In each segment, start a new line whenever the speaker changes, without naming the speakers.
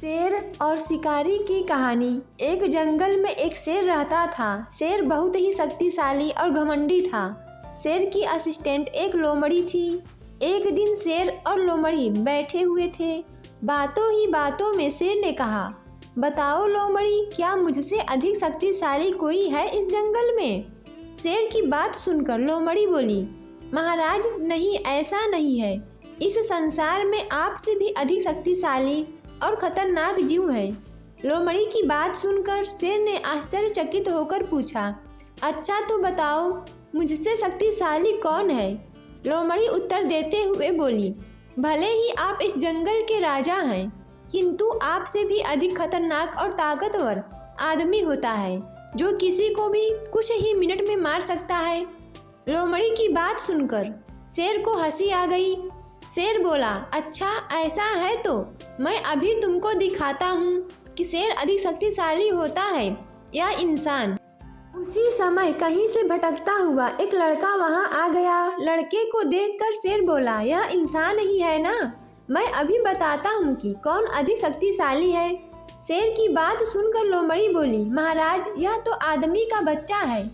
शेर और शिकारी की कहानी। एक जंगल में एक शेर रहता था। शेर बहुत ही शक्तिशाली और घमंडी था। शेर की असिस्टेंट एक लोमड़ी थी। एक दिन शेर और लोमड़ी बैठे हुए थे। बातों ही बातों में शेर ने कहा, बताओ लोमड़ी, क्या मुझसे अधिक शक्तिशाली कोई है इस जंगल में? शेर की बात सुनकर लोमड़ी बोली, महाराज नहीं, ऐसा नहीं है। इस संसार में आपसे भी अधिक शक्तिशाली और खतरनाक जीव है। लोमड़ी की बात सुनकर शेर ने आश्चर्यचकित होकर पूछा, अच्छा तो बताओ, मुझसे शक्तिशाली कौन है? लोमड़ी उत्तर देते हुए बोली, भले ही आप इस जंगल के राजा हैं, किंतु आपसे भी अधिक खतरनाक और ताकतवर आदमी होता है, जो किसी को भी कुछ ही मिनट में मार सकता है। लोमड़ी की बात सुनकर शेर को हंसी आ गई। शेर बोला, अच्छा ऐसा है तो मैं अभी तुमको दिखाता हूँ कि शेर अधिक शक्तिशाली होता है या इंसान। उसी समय कहीं से भटकता हुआ एक लड़का वहाँ आ गया। लड़के को देखकर शेर बोला, यह इंसान ही है ना? मैं अभी बताता हूँ कि कौन अधिक शक्तिशाली है। शेर की बात सुनकर लोमड़ी बोली, महाराज यह तो आदमी का बच्चा है,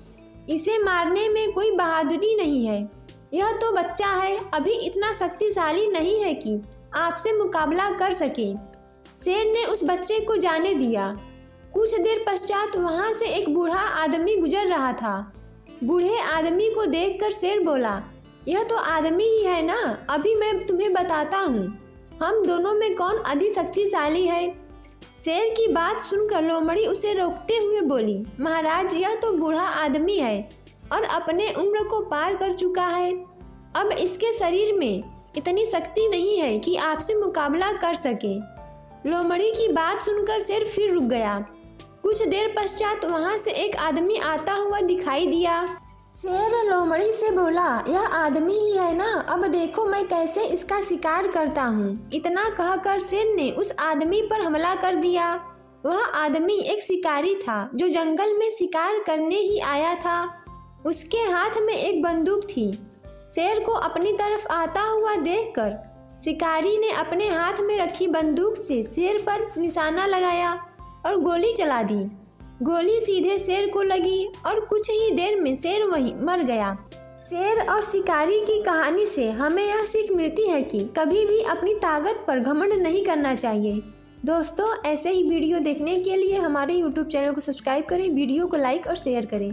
इसे मारने में कोई बहादुरी नहीं है। यह तो बच्चा है, अभी इतना शक्तिशाली नहीं है कि आपसे मुकाबला कर सके। शेर ने उस बच्चे को जाने दिया। कुछ देर पश्चात वहां से एक बूढ़ा आदमी गुजर रहा था। बूढ़े आदमी को देखकर शेर बोला, यह तो आदमी ही है ना? अभी मैं तुम्हें बताता हूँ हम दोनों में कौन अधिक शक्तिशाली है। शेर की बात सुनकर लोमड़ी उसे रोकते हुए बोली, महाराज यह तो बूढ़ा आदमी है और अपने उम्र को पार कर चुका है। अब इसके शरीर में इतनी शक्ति नहीं है कि आपसे मुकाबला कर सके। लोमड़ी की बात सुनकर शेर फिर रुक गया। कुछ देर पश्चात वहां से एक आदमी आता हुआ दिखाई दिया। शेर लोमड़ी से बोला, यह आदमी ही है ना? अब देखो मैं कैसे इसका शिकार करता हूँ। इतना कहकर शेर ने उस आदमी पर हमला कर दिया। वह आदमी एक शिकारी था जो जंगल में शिकार करने ही आया था। उसके हाथ में एक बंदूक थी। शेर को अपनी तरफ आता हुआ देखकर शिकारी ने अपने हाथ में रखी बंदूक से शेर पर निशाना लगाया और गोली चला दी। गोली सीधे शेर को लगी और कुछ ही देर में शेर वहीं मर गया। शेर और शिकारी की कहानी से हमें यह सीख मिलती है कि कभी भी अपनी ताकत पर घमंड नहीं करना चाहिए। दोस्तों, ऐसे ही वीडियो देखने के लिए हमारे YouTube चैनल को सब्सक्राइब करें, वीडियो को लाइक और शेयर करें।